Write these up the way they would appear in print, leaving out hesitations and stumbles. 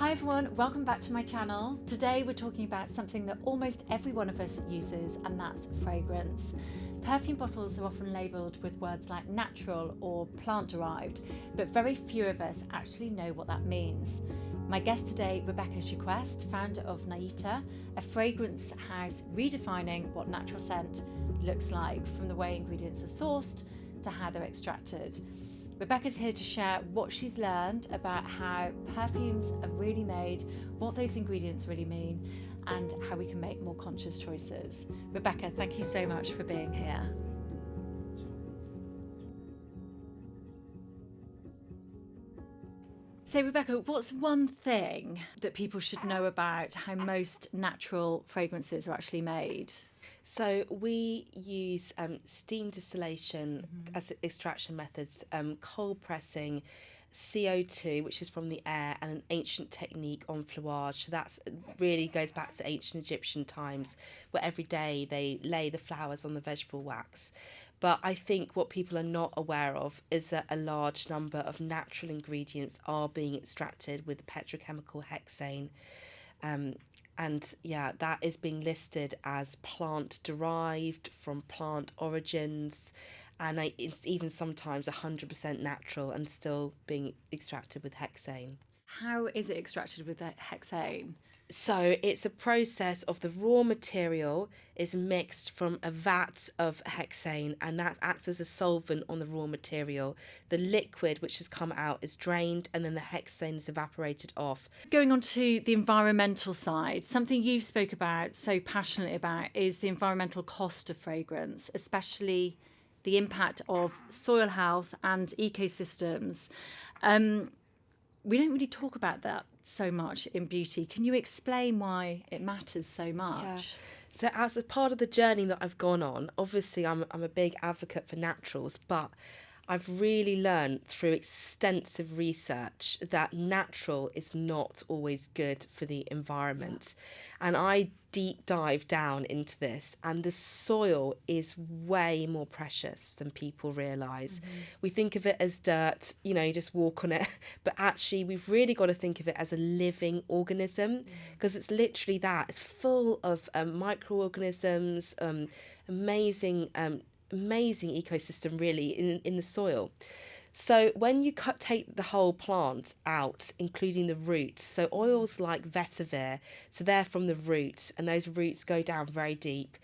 Hi everyone, welcome back to my channel. Today we're talking about something that almost every one of us uses, and that's fragrance. Perfume bottles are often labelled with words like natural or plant derived, but very few of us actually know what that means. My guest today, Rebecca Jaquest, founder of Nyita, a fragrance house redefining what natural scent looks like, from the way ingredients are sourced to how they're extracted. Rebecca's here to share what she's learned about how perfumes are really made, what those ingredients really mean, and how we can make more conscious choices. Rebecca, thank you so much for being here. So Rebecca, what's one thing that people should know about how most natural fragrances are actually made? So we use steam distillation as extraction methods, cold pressing, CO2, which is from the air, and an ancient technique on flouage. So that's really goes back to ancient Egyptian times, where every day they lay the flowers on the vegetable wax. But I think what people are not aware of is that a large number of natural ingredients are being extracted with the petrochemical hexane. And yeah, that is being listed as plant derived, from plant origins, and it's even sometimes 100% natural and still being extracted with hexane. How is it extracted with that hexane? So it's a process of the raw material is mixed from a vat of hexane, and that acts as a solvent on the raw material. The liquid which has come out is drained, and then the hexane is evaporated off. Going on to the environmental side, something you've spoke about so passionately about is the environmental cost of fragrance, especially the impact of soil health and ecosystems. We don't really talk about that so much in beauty. Can you explain why it matters so much? Yeah. So as a part of the journey that I've gone on, obviously I'm a big advocate for naturals, but I've really learned through extensive research that natural is not always good for the environment. And I deep dive down into this, and the soil is way more precious than people realise. We think of it as dirt, you just walk on it, but actually we've really got to think of it as a living organism, because it's literally that. It's full of microorganisms, amazing ecosystem really in the soil. So when you take the whole plant out, including the roots, so oils like vetiver, so they're from the roots, and those roots go down very deep,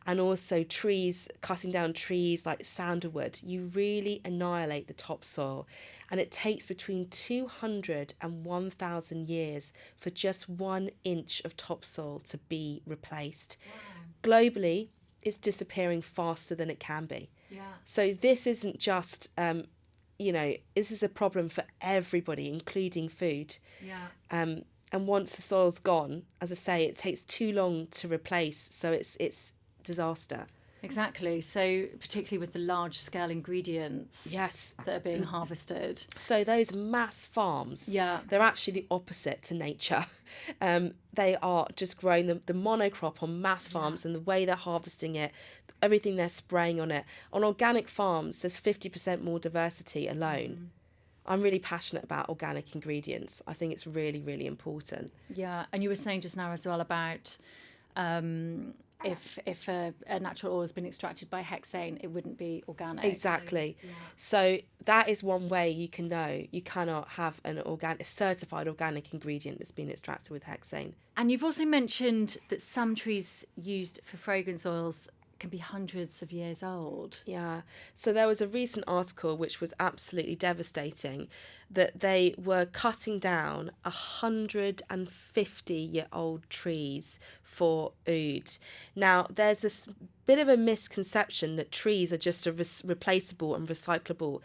and also trees, cutting down trees like sandalwood, you really annihilate the topsoil, and it takes between 200 and 1,000 years for just 1 inch of topsoil to be replaced. Wow. Globally, it's disappearing faster than it can be. Yeah. So this isn't just, this is a problem for everybody, including food. Yeah. And once the soil's gone, as I say, it takes too long to replace. So it's disaster. Exactly. So particularly with the large-scale ingredients Yes. that are being harvested. So those mass farms, they're actually the opposite to nature. They are just growing the monocrop on mass farms, and the way they're harvesting it, everything they're spraying on it. On organic farms, there's 50% more diversity alone. I'm really passionate about organic ingredients. I think it's really, really important. Yeah. And you were saying just now as well about if a natural oil has been extracted by hexane, it wouldn't be organic. Exactly. So that is one way you can know you cannot have a certified organic ingredient that's been extracted with hexane. And you've also mentioned that some trees used for fragrance oils can be hundreds of years old. Yeah. So there was a recent article which was absolutely devastating, that they were cutting down 150-year-old trees for oud. Now, there's this bit of a misconception that trees are just a replaceable and recyclable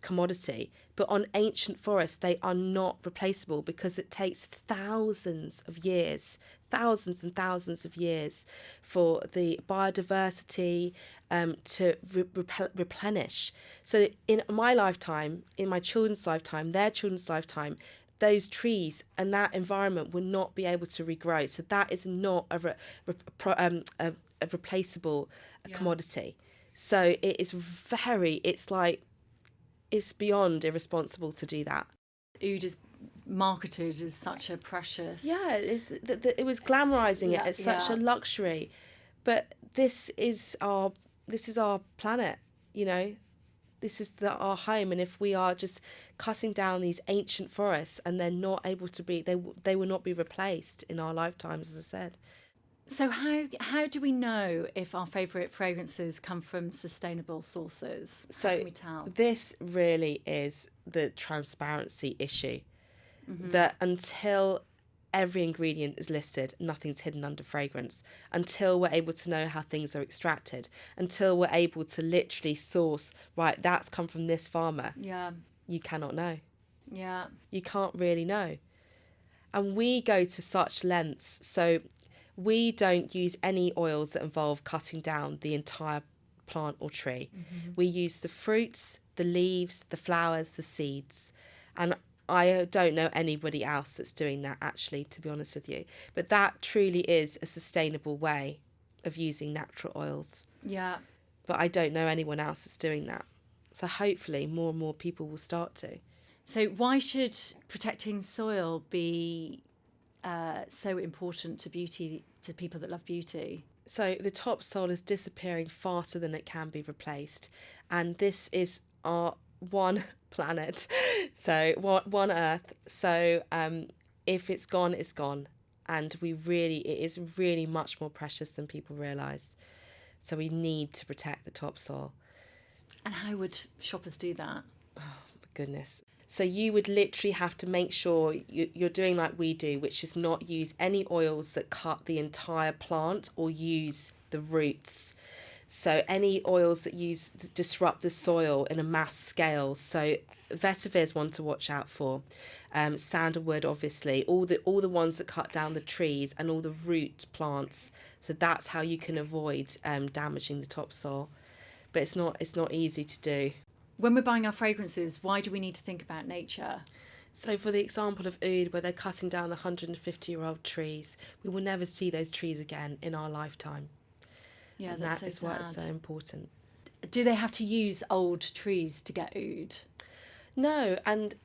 commodity. But on ancient forests, they are not replaceable, because it takes thousands and thousands of years for the biodiversity to replenish. So in my lifetime, in my children's lifetime, their children's lifetime, those trees and that environment will not be able to regrow. So that is not a replaceable commodity. So it is it's beyond irresponsible to do that. Oud is marketed as such a precious. Yeah, it was glamorizing it as such a yeah. luxury, but this is our planet, you know. This is our home, and if we are just cutting down these ancient forests and they're not able to be, they will not be replaced in our lifetimes, as I said. So how do we know if our favourite fragrances come from sustainable sources? How can we tell? This really is the transparency issue. That until every ingredient is listed, nothing's hidden under fragrance. Until we're able to know how things are extracted, until we're able to literally source, right, that's come from this farmer. Yeah. You cannot know. Yeah. You can't really know. And we go to such lengths. So we don't use any oils that involve cutting down the entire plant or tree. We use the fruits, the leaves, the flowers, the seeds. And I don't know anybody else that's doing that, actually, to be honest with you. But that truly is a sustainable way of using natural oils. Yeah. But I don't know anyone else that's doing that. So hopefully more and more people will start to. So why should protecting soil be so important to people that love beauty? So the topsoil is disappearing faster than it can be replaced. And this is our one planet, so one Earth. So if it's gone, it's gone. And it is really much more precious than people realise. So we need to protect the topsoil. And how would shoppers do that? Oh, my goodness. So you would literally have to make sure you're doing like we do, which is not use any oils that cut the entire plant or use the roots. So any oils that disrupt the soil in a mass scale. So vetiver is one to watch out for. Sandalwood, obviously, all the ones that cut down the trees and all the root plants. So that's how you can avoid damaging the topsoil. But it's not easy to do. When we're buying our fragrances, why do we need to think about nature? So for the example of oud, where they're cutting down the 150-year-old trees, we will never see those trees again in our lifetime. Yeah, and that's that is why it's so important. Do they have to use old trees to get oud? No,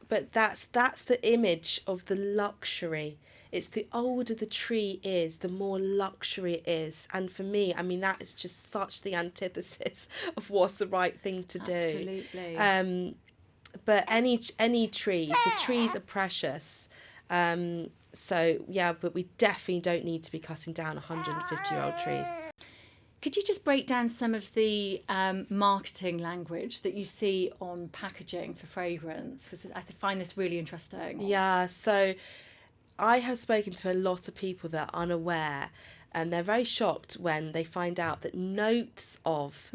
but that's the image of the luxury. It's the older the tree is, the more luxury it is. And for me, I mean, that is just such the antithesis of what's the right thing to do. Absolutely. But any trees, the trees are precious. So yeah, but we definitely don't need to be cutting down 150-year-old trees. Could you just break down some of the marketing language that you see on packaging for fragrance? Because I find this really interesting. Yeah, so I have spoken to a lot of people that are unaware, and they're very shocked when they find out that notes of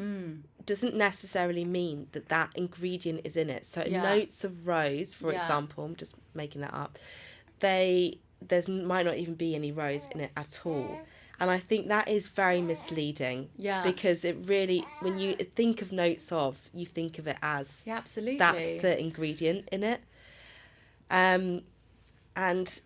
doesn't necessarily mean that ingredient is in it. So notes of rose, for example, I'm just making that up, might not even be any rose in it at all. And I think that is very misleading. Yeah. Because it really, when you think of notes of, you think of it as... Yeah, absolutely. That's the ingredient in it. And,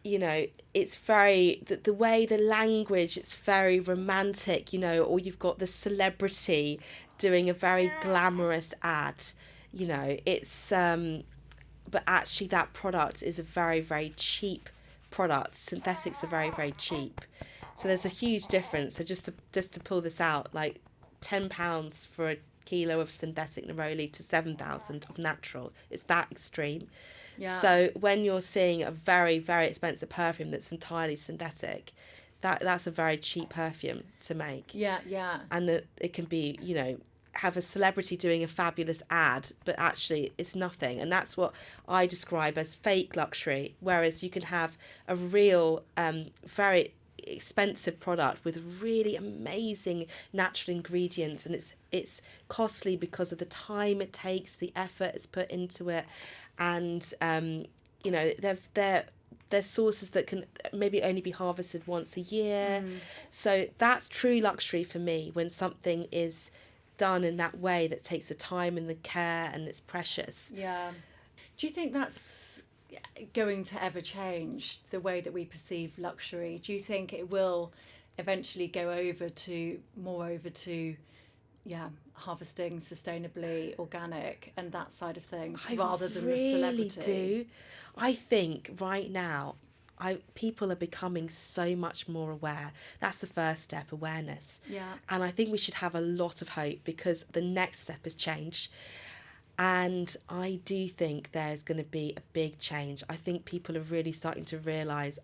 you know, it's very... The way the language, it's very romantic, you know, or you've got the celebrity doing a very glamorous ad, you know. It's... but actually that product is a very, very cheap product. Synthetics are very, very cheap. So there's a huge difference. So just to pull this out, like £10 for a kilo of synthetic neroli to 7,000 of natural. It's that extreme. Yeah. So when you're seeing a very, very expensive perfume that's entirely synthetic, that's a very cheap perfume to make. Yeah, yeah. And it can be, you know, have a celebrity doing a fabulous ad, but actually it's nothing. And that's what I describe as fake luxury. Whereas you can have a real, very expensive product with really amazing natural ingredients, and it's costly because of the time it takes, the effort it's put into it, and you know, they're sources that can maybe only be harvested once a year. So that's true luxury for me, when something is done in that way, that takes the time and the care, and it's precious. Yeah. Do you think that's going to ever change the way that we perceive luxury? Do you think it will eventually go over to harvesting sustainably, organic, and that side of things, I rather than really the celebrity. do. I think right now, people are becoming so much more aware. That's the first step, awareness. Yeah. And I think we should have a lot of hope, because the next step is change. And I do think there's going to be a big change. I think people are really starting to realise,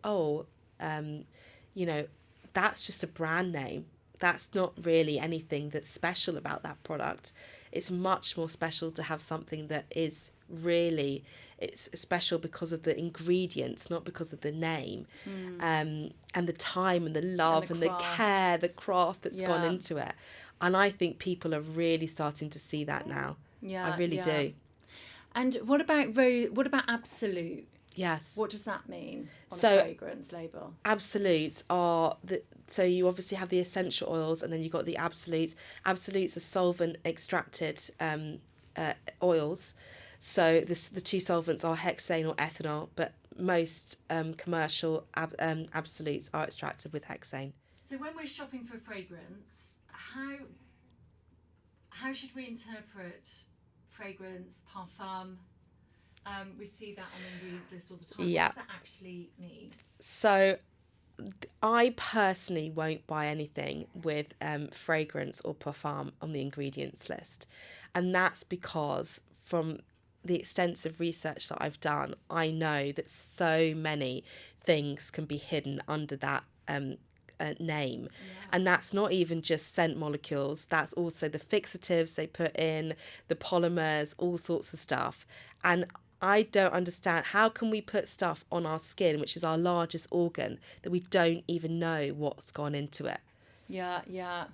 that's just a brand name. That's not really anything that's special about that product. It's much more special to have something that is really, it's special because of the ingredients, not because of the name. And the time and the love and the care, the craft that's gone into it. And I think people are really starting to see that now. Yeah, I really do. And what about absolute? Yes. What does that mean on a fragrance label? Absolutes are so you obviously have the essential oils, and then you've got the absolutes. Absolutes are solvent extracted oils. So the two solvents are hexane or ethanol, but most commercial absolutes are extracted with hexane. So when we're shopping for fragrance, how should we interpret fragrance, parfum? We see that on the ingredients list all the time. Yeah. What does that actually mean? So I personally won't buy anything with fragrance or parfum on the ingredients list. And that's because from the extensive research that I've done, I know that so many things can be hidden under that name. And that's not even just scent molecules, that's also the fixatives they put in, the polymers, all sorts of stuff. And I don't understand, how can we put stuff on our skin, which is our largest organ, that we don't even know what's gone into it? Yeah.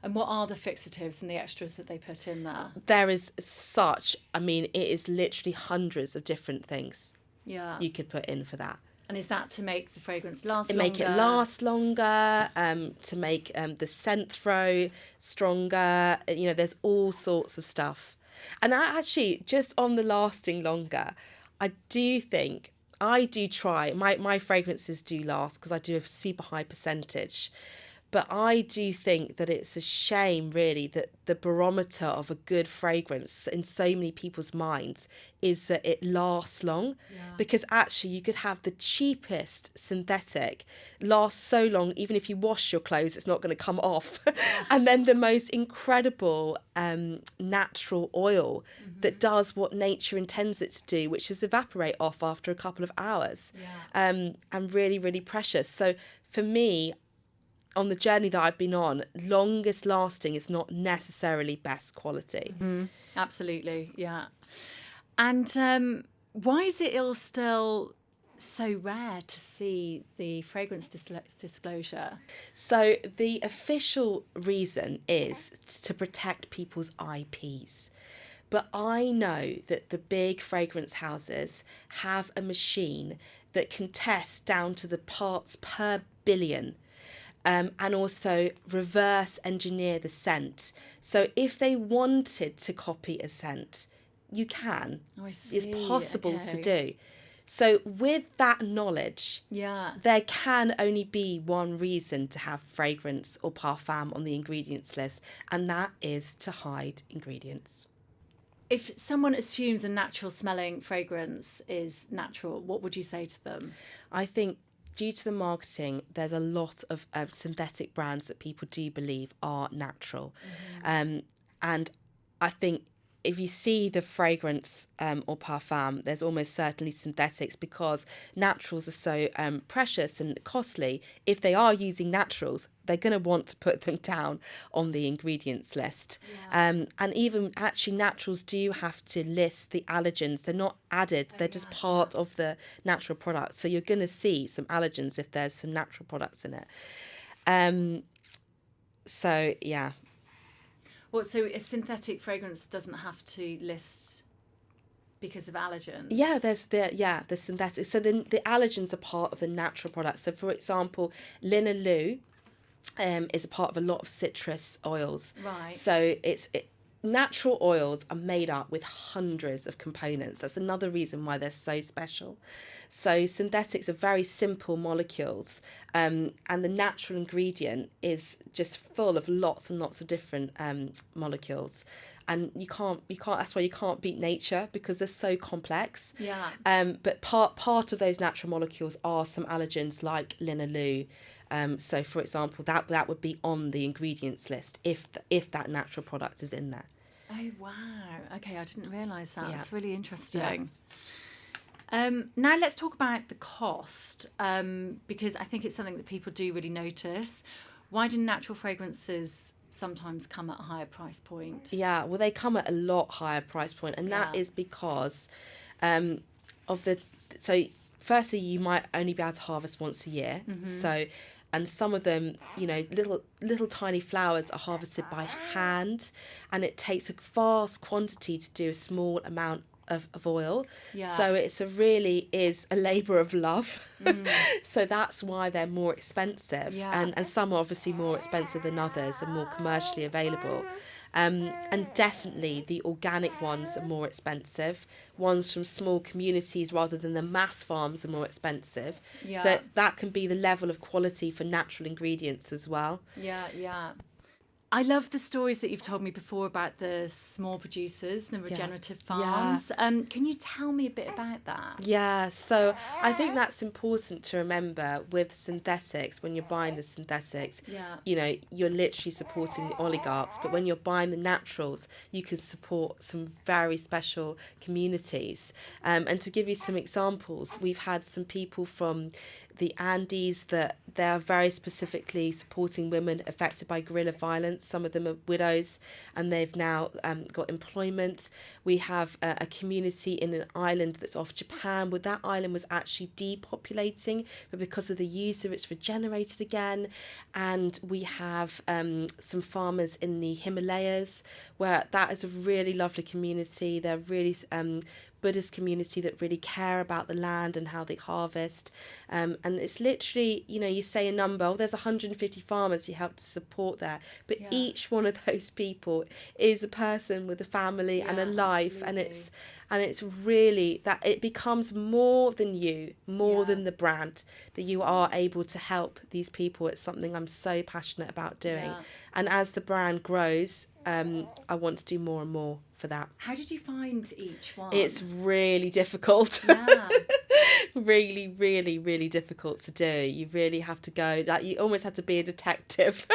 And what are the fixatives and the extras that they put in there? There is it is literally hundreds of different things you could put in for that. And is that to make the fragrance last longer? To make it last longer, to make the scent throw stronger. There's all sorts of stuff. And actually, just on the lasting longer, I do try. My fragrances do last because I do a super high percentage. But I do think that it's a shame, really, that the barometer of a good fragrance in so many people's minds is that it lasts long. Yeah. Because actually you could have the cheapest synthetic last so long, even if you wash your clothes, it's not going to come off. And then the most incredible natural oil that does what nature intends it to do, which is evaporate off after a couple of hours. And really, really precious. So for me, on the journey that I've been on, longest lasting is not necessarily best quality. Absolutely, yeah. And why is it still so rare to see the fragrance disclosure? So the official reason is to protect people's IPs. But I know that the big fragrance houses have a machine that can test down to the parts per billion. And also reverse engineer the scent. So if they wanted to copy a scent, you can. Oh, I see. It's possible to do. So with that knowledge, there can only be one reason to have fragrance or parfum on the ingredients list, and that is to hide ingredients. If someone assumes a natural smelling fragrance is natural, what would you say to them? I think due to the marketing, there's a lot of synthetic brands that people do believe are natural. And I think if you see the fragrance or parfum, there's almost certainly synthetics, because naturals are so precious and costly. If they are using naturals, they're going to want to put them down on the ingredients list. And even actually naturals do have to list the allergens. They're not added, they're just part of the natural product. So you're going to see some allergens if there's some natural products in it. So so a synthetic fragrance doesn't have to list because of allergens? Yeah, there's the synthetic. So the allergens are part of the natural product. So for example, linalool is a part of a lot of citrus oils. Right. So natural oils are made up with hundreds of components. That's another reason why they're so special. So synthetics are very simple molecules, and the natural ingredient is just full of lots and lots of different molecules. And you can't. That's why you can't beat nature, because they're so complex. Yeah. But part of those natural molecules are some allergens like linalool. So, for example, that would be on the ingredients list if that natural product is in there. Oh wow! Okay, I didn't realise that. Yeah. It's really interesting. Now let's talk about the cost, because I think it's something that people do really notice. Why do natural fragrances sometimes come at a higher price point? Yeah, well, they come at a lot higher price point, and that is because of the. So, firstly, you might only be able to harvest once a year. So, and some of them, little tiny flowers are harvested by hand, and it takes a vast quantity to do a small amount of oil. Yeah. So it's really is a labour of love. So that's why they're more expensive. Yeah. And some are obviously more expensive than others and more commercially available. And definitely the organic ones are more expensive. Ones from small communities rather than the mass farms are more expensive. Yeah. So that can be the level of quality for natural ingredients as well. Yeah. I love the stories that you've told me before about the small producers, the regenerative farms. Can you tell me a bit about that? Yeah, so I think that's important to remember with synthetics. When you're buying the synthetics, you're literally supporting the oligarchs. But when you're buying the naturals, you can support some very special communities. And to give you some examples, we've had some people from the Andes that they are very specifically supporting women affected by guerrilla violence. Some of them are widows, and they've now got employment. We have a community in an island that's off Japan, where that island was actually depopulating, but because of the Yuzu, it's regenerated again. And we have some farmers in the Himalayas, where that is a really lovely community. They're really Buddhist community that really care about the land and how they harvest. And it's literally, you say a number, there's 150 farmers you help to support there. But each one of those people is a person with a family and a life. Absolutely. And it's really that it becomes more than you, more than the brand, that you are able to help these people. It's something I'm so passionate about doing. Yeah. And as the brand grows, I want to do more and more for that. How did you find each one? It's really difficult. Yeah. Really, really, really difficult to do. You really have to go, like, you almost have to be a detective.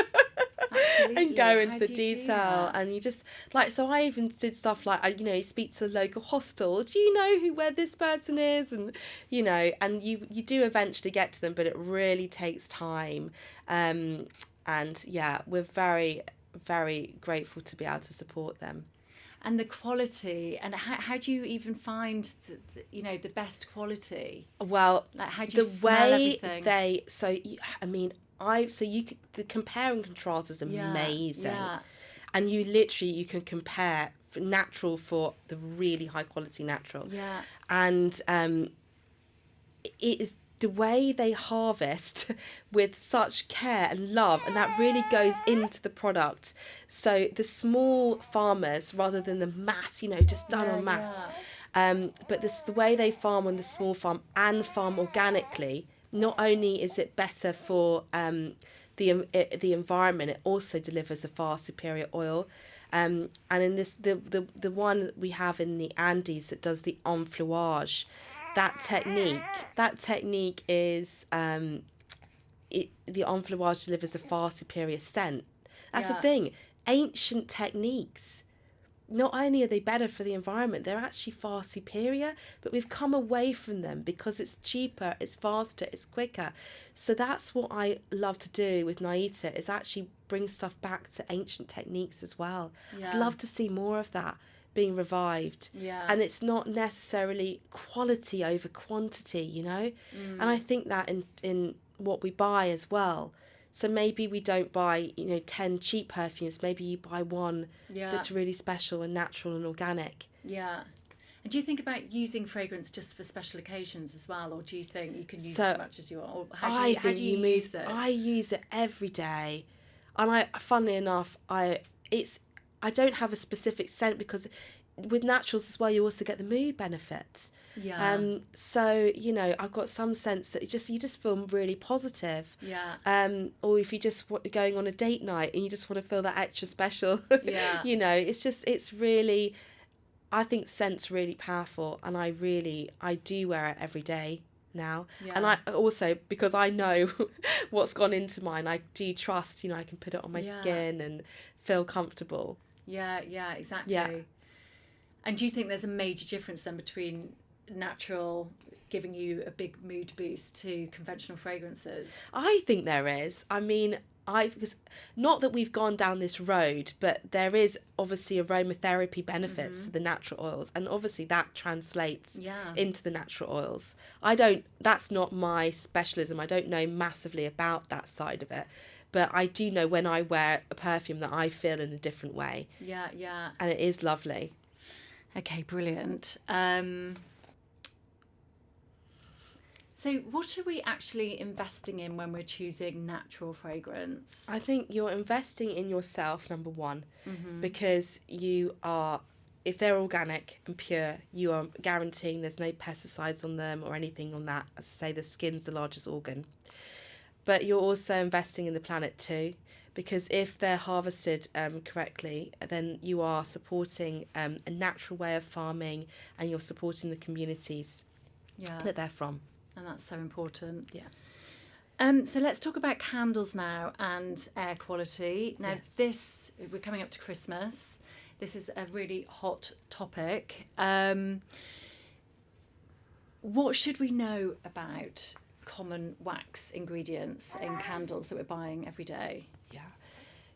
And go into the detail, and you just so I even did stuff like you speak to the local hostel. Do you know where this person is? And and you do eventually get to them, but it really takes time. And we're very, very grateful to be able to support them. And the quality, and how do you even find the best quality? Well, like, how do you smell everything? The compare and contrast is amazing. Yeah. And you can compare for natural for the really high quality natural. Yeah. And it is the way they harvest with such care and love, and that really goes into the product. So the small farmers, rather than the mass, just done en masse. But the way they farm on the small farm and farm organically, not only is it better for the environment, it also delivers a far superior oil. And in this, the one we have in the Andes that does the enfleurage, that technique is the enfleurage delivers a far superior scent. That's the thing. Ancient techniques, not only are they better for the environment, they're actually far superior, but we've come away from them because it's cheaper, it's faster, it's quicker. So that's what I love to do with Nyita, is actually bring stuff back to ancient techniques as well. I'd love to see more of that being revived. And it's not necessarily quality over quantity, and I think that in what we buy as well. So maybe we don't buy 10 cheap perfumes, maybe you buy one that's really special and natural and organic. And do you think about using fragrance just for special occasions as well, or do you think you can use as much as you want? Or how do you use it? I use it every day, and funnily enough, I don't have a specific scent because with naturals as well, you also get the mood benefits. Yeah. So, you know, I've got some scents that you just feel really positive. Yeah. Or if you just going on a date night and you just want to feel that extra special, Yeah. you know, it's really, I think scent's really powerful, and I do wear it every day now. Yeah. And I also, because I know what's gone into mine, I do trust, you know, I can put it on my skin and feel comfortable. Yeah, exactly. Yeah. And do you think there's a major difference then between natural giving you a big mood boost to conventional fragrances? I think there is. I mean, because not that we've gone down this road, but there is obviously aromatherapy benefits to the natural oils, and obviously that translates into the natural oils. That's not my specialism. I don't know massively about that side of it, but I do know when I wear a perfume that I feel in a different way. Yeah. And it is lovely. Okay, brilliant. So what are we actually investing in when we're choosing natural fragrance? I think you're investing in yourself, number one, because if they're organic and pure, you are guaranteeing there's no pesticides on them or anything on that. As I say, the skin's the largest organ. But you're also investing in the planet too, because if they're harvested correctly, then you are supporting a natural way of farming, and you're supporting the communities that they're from. And that's so important. Yeah. So let's talk about candles now and air quality. Now, we're coming up to Christmas. This is a really hot topic. What should we know about common wax ingredients in candles that we're buying every day? Yeah.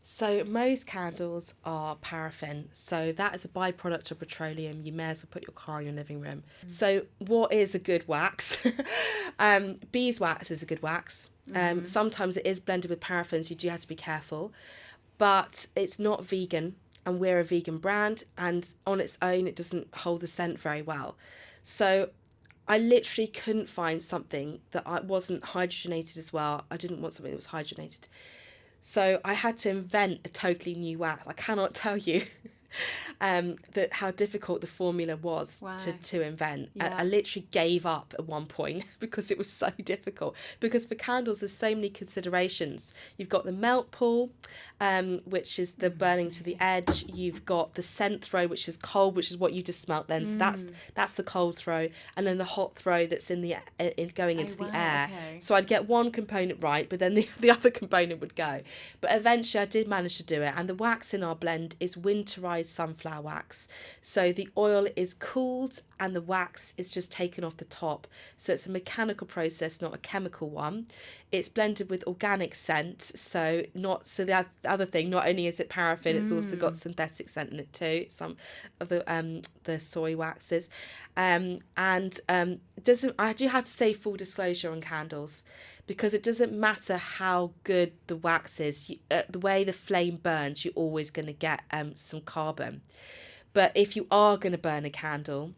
So most candles are paraffin. So that is a byproduct of petroleum. You may as well put your car in your living room. So what is a good wax? Beeswax is a good wax. Sometimes it is blended with paraffins. You do have to be careful. But it's not vegan, and we're a vegan brand, and on its own it doesn't hold the scent very well. So I literally couldn't find something that wasn't hydrogenated as well. I didn't want something that was hydrogenated. So I had to invent a totally new wax. I cannot tell you that how difficult the formula was to invent. I literally gave up at one point because it was so difficult. Because for candles, there's so many considerations. You've got the melt pool, which is the burning to the edge. You've got the scent throw, which is cold, which is what you just smelt then. So that's the cold throw, and then the hot throw that's in the going into the air. Okay. So I'd get one component right, but then the other component would go. But eventually I did manage to do it, and the wax in our blend is winterized sunflower wax. So the oil is cooled and the wax is just taken off the top. So it's a mechanical process, not a chemical one. It's blended with organic scent. So the other thing, not only is it paraffin, it's also got synthetic scent in it too. Some of the soy waxes, I do have to say, full disclosure on candles, because it doesn't matter how good the wax is. The way the flame burns, you're always going to get some carbon. But if you are going to burn a candle,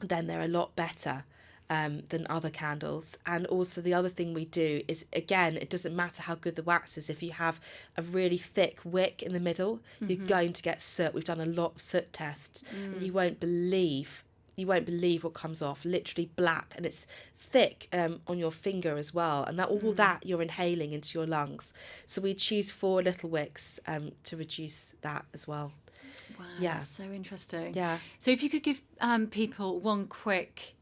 then they're a lot better than other candles. And also the other thing we do is, again, it doesn't matter how good the wax is. If you have a really thick wick in the middle, you're going to get soot. We've done a lot of soot tests, and you won't believe what comes off. Literally black, and it's thick on your finger as well, and that you're inhaling into your lungs. So we choose 4 little wicks to reduce that as well. Wow, yeah, that's so interesting. Yeah. So if you could give people one quick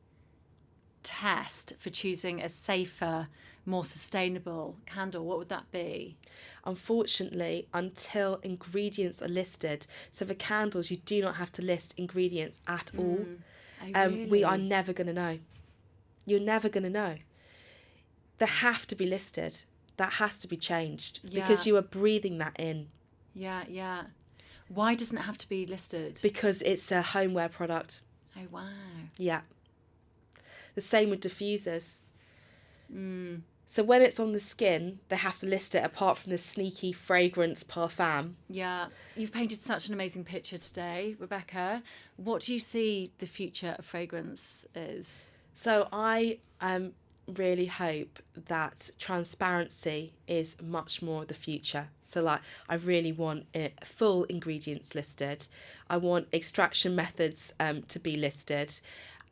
test for choosing a safer, more sustainable candle, what would that be? Unfortunately, until ingredients are listed, so for candles you do not have to list ingredients at all. Really? We are never going to know. You're never going to know. They have to be listed. That has to be changed, because you are breathing that in. Yeah. Why doesn't it have to be listed? Because it's a homeware product. Oh, wow. Yeah. The same with diffusers. So when it's on the skin, they have to list it, apart from the sneaky fragrance parfum. Yeah. You've painted such an amazing picture today, Rebecca. What do you see the future of fragrance is? So I really hope that transparency is much more the future. So like, I really want full ingredients listed. I want extraction methods to be listed.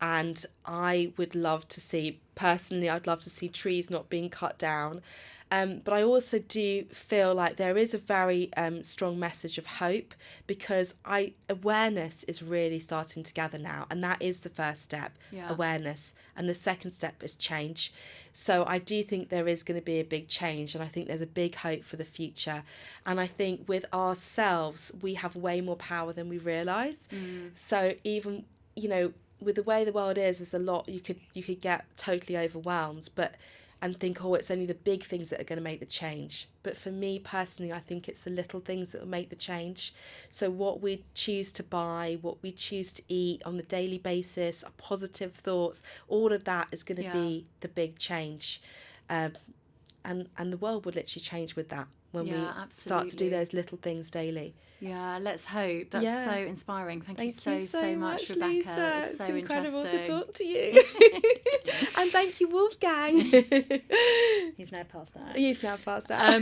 And I would love to see, personally, I'd love to see trees not being cut down. But I also do feel like there is a very strong message of hope, because awareness is really starting to gather now. And that is the first step, awareness. And the second step is change. So I do think there is going to be a big change. And I think there's a big hope for the future. And I think with ourselves, we have way more power than we realise. So even, with the way the world is, there's a lot you could get totally overwhelmed, and think, oh, it's only the big things that are going to make the change. But for me personally, I think it's the little things that will make the change. So what we choose to buy, what we choose to eat on the daily basis, our positive thoughts, all of that is going to be the big change. And the world would literally change with that when we start to do those little things daily. Yeah, let's hope. That's so inspiring. Thank you so much, Rebecca. Lisa. It's so incredible interesting to talk to you. And thank you, Wolfgang. He's now passed out. He's now passed out.